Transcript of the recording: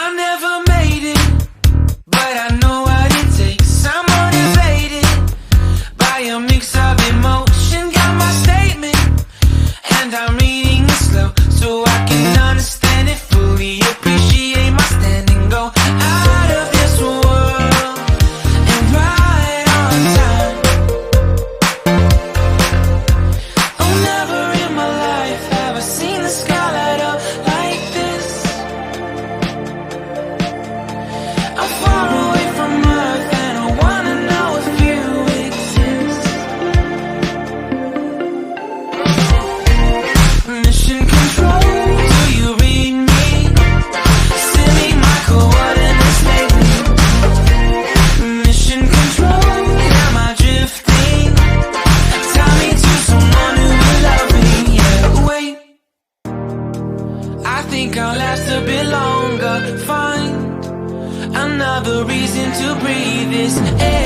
I never made it, but I know what it takes. I'm motivated by a mix of emotion. Got my statement, and I'm reading it slow so I can understand it fully. Appreciate my stand and go out of this world and right on time. Oh, never in my life have I seen the sky light up like this. I'm far away from Earth and I wanna know if you exist. Mission control, do you read me? Send me my coordinates lately. Mission control, am I drifting? Tie me to someone who will love me. Yeah, wait, I think I'll last a bit longer. Find another reason to breathe this air.